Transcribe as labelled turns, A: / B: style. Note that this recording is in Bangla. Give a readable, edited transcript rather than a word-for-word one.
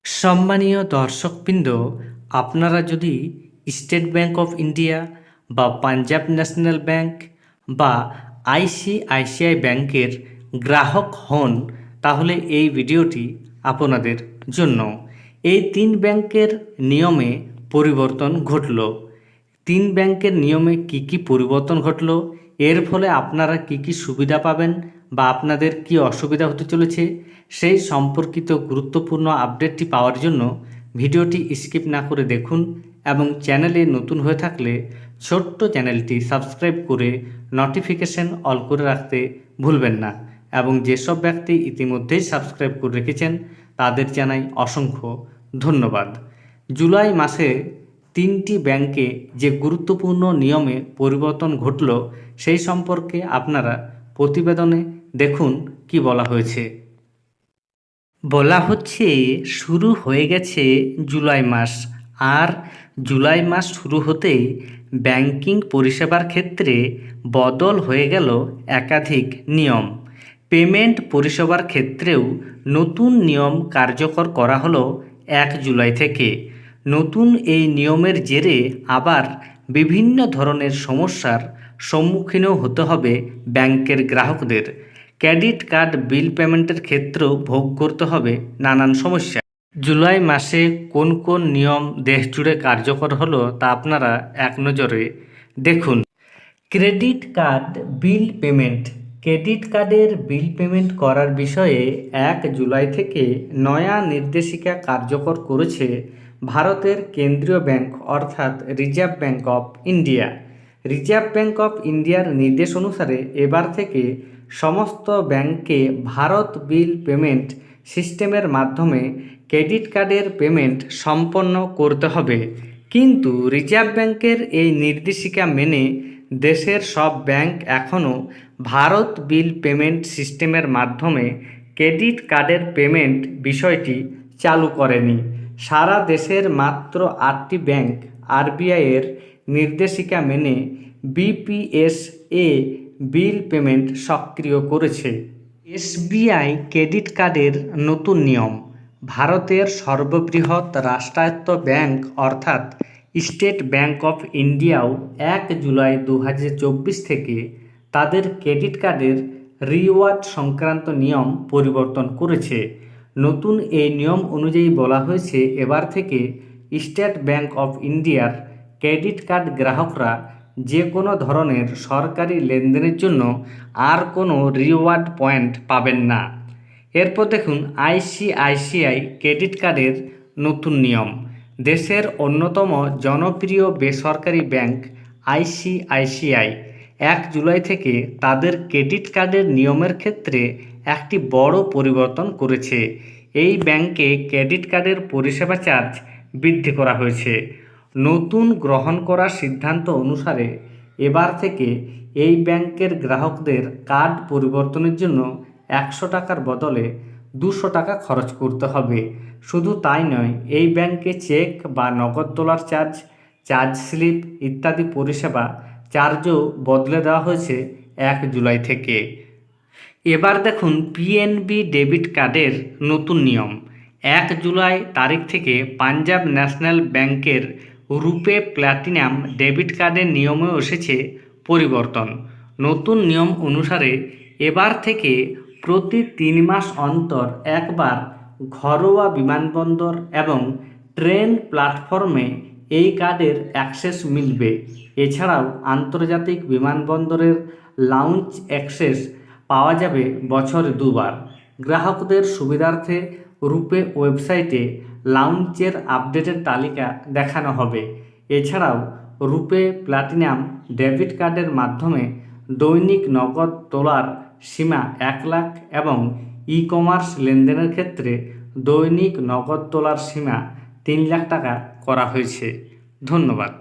A: সম্মানীয় দর্শকবৃন্দ, আপনারা যদি স্টেট ব্যাংক অফ ইন্ডিয়া বা পাঞ্জাব ন্যাশনাল ব্যাংক বা আইসিআইসিআই ব্যাংকের গ্রাহক হন, তাহলে এই ভিডিওটি আপনাদের জন্য। এই তিন ব্যাংকের নিয়মে পরিবর্তন ঘটল। তিন ব্যাংকের নিয়মে কি কি পরিবর্তন ঘটল, এর ফলে আপনারা কি কি সুবিধা পাবেন বা আপনাদের কি অসুবিধা হতে চলেছে, সেই সম্পর্কিত গুরুত্বপূর্ণ আপডেটটি পাওয়ার জন্য ভিডিওটি স্কিপ না করে দেখুন এবং চ্যানেলে নতুন হয়ে থাকলে ছোট্ট চ্যানেলটি সাবস্ক্রাইব করে নোটিফিকেশন অল করে রাখতে ভুলবেন না। এবং যেসব ব্যক্তি ইতিমধ্যেই সাবস্ক্রাইব করে রেখেছেন তাদের জানাই অসংখ্য ধন্যবাদ। জুলাই মাসে তিনটি ব্যাংকে যে গুরুত্বপূর্ণ নিয়মে পরিবর্তন ঘটল সেই সম্পর্কে আপনারা প্রতিবেদনে দেখুন কি বলা হয়েছে। বলা হচ্ছে শুরু হয়ে গেছে জুলাই মাস, আর জুলাই মাস শুরু হতেই ব্যাংকিং পরিষেবার ক্ষেত্রে বদল হয়ে গেল একাধিক নিয়ম। পেমেন্ট পরিষেবার ক্ষেত্রেও নতুন নিয়ম কার্যকর করা হলো 1 জুলাই থেকে। নতুন এই নিয়মের জেরে আবার বিভিন্ন ধরনের সমস্যার সম্মুখীনও হতে হবে ব্যাংকের গ্রাহকদের। ক্রেডিট কার্ড বিল পেমেন্টের ক্ষেত্রেও ভোগ করতে হবে নানান সমস্যা। জুলাই মাসে কোন কোন নিয়ম দেশ জুড়ে কার্যকর হলো তা আপনারা এক নজরে দেখুন। Credit card bill payment. Credit কার্ডের বিল পেমেন্ট করার বিষয়ে 1 জুলাই থেকে নয়া নির্দেশিকা কার্যকর করেছে ভারতের কেন্দ্রীয় ব্যাংক অর্থাৎ reserve bank of India. Reserve bank of ইন্ডিয়ার নির্দেশ অনুসারে এবার থেকে সমস্ত ব্যাংকে ভারত বিল পেমেন্ট সিস্টেমের মাধ্যমে ক্রেডিট কার্ডের পেমেন্ট সম্পন্ন করতে হবে। কিন্তু রিজার্ভ ব্যাংকের এই নির্দেশিকা মেনে দেশের সব ব্যাংক এখনও ভারত বিল পেমেন্ট সিস্টেমের মাধ্যমে ক্রেডিট কার্ডের পেমেন্ট বিষয়টি চালু করেনি। সারা দেশের মাত্র 8টি ব্যাংক আরবিআইয়ের নির্দেশিকা মেনে বিপিএসএ বিল পেমেন্ট সক্রিয় করেছে। এসবিআই ক্রেডিট কার্ডের নতুন নিয়ম। ভারতের সর্ববৃহৎ রাষ্ট্রায়ত্ত ব্যাংক অর্থাৎ স্টেট ব্যাংক অফ ইন্ডিয়াও 1 জুলাই 2024 থেকে তাদের ক্রেডিট কার্ডের রিওয়ার্ড সংক্রান্ত নিয়ম পরিবর্তন করেছে। নতুন এই নিয়ম অনুযায়ী বলা হয়েছে এবার থেকে স্টেট ব্যাংক অফ ইন্ডিয়ার ক্রেডিট কার্ড গ্রাহকরা যে কোনো ধরনের সরকারি লেনদেনের জন্য আর কোনো রিওয়ার্ড পয়েন্ট পাবেন না। এরপর দেখুন আইসিআইসিআই ক্রেডিট কার্ডের নতুন নিয়ম। দেশের অন্যতম জনপ্রিয় বেসরকারি ব্যাংক আইসিআইসিআই 1 জুলাই থেকে তাদের ক্রেডিট কার্ডের নিয়মের ক্ষেত্রে একটি বড় পরিবর্তন করেছে। এই ব্যাংকে ক্রেডিট কার্ডের পরিষেবা চার্জ বৃদ্ধি করা হয়েছে। নতুন গ্রহণ করার সিদ্ধান্ত অনুসারে এবার থেকে এই ব্যাংকের গ্রাহকদের কার্ড পরিবর্তনের জন্য 100 টাকার বদলে 200 টাকা খরচ করতে হবে। শুধু তাই নয়, এই ব্যাংকে চেক বা নগদ তোলার চার্জ স্লিপ ইত্যাদি পরিষেবা চার্জও বদলে দেওয়া হয়েছে 1 জুলাই থেকে। এবার দেখুন পিএনবি ডেবিট কার্ডের নতুন নিয়ম। 1 জুলাই তারিখ থেকে পাঞ্জাব ন্যাশনাল ব্যাংকের রুপে প্ল্যাটিনাম ডেবিট কার্ডের নিয়মেও এসেছে পরিবর্তন। নতুন নিয়ম অনুসারে এবার থেকে প্রতি 3 মাস অন্তর একবার ঘরোয়া বিমানবন্দর এবং ট্রেন প্ল্যাটফর্মে এই কার্ডের অ্যাক্সেস মিলবে। এছাড়াও আন্তর্জাতিক বিমানবন্দরের লাউঞ্জ অ্যাক্সেস পাওয়া যাবে বছরে 2 বার। গ্রাহকদের সুবিধার্থে রুপে ওয়েবসাইটে লাউঞ্জের আপডেটের তালিকা দেখানো হবে। এছাড়াও রুপে প্ল্যাটিনাম ডেবিট কার্ডের মাধ্যমে দৈনিক নগদ তোলার সীমা 1 লাখ এবং ই কমার্স লেনদেনের ক্ষেত্রে দৈনিক নগদ তোলার সীমা 3 লাখ টাকা করা হয়েছে। ধন্যবাদ।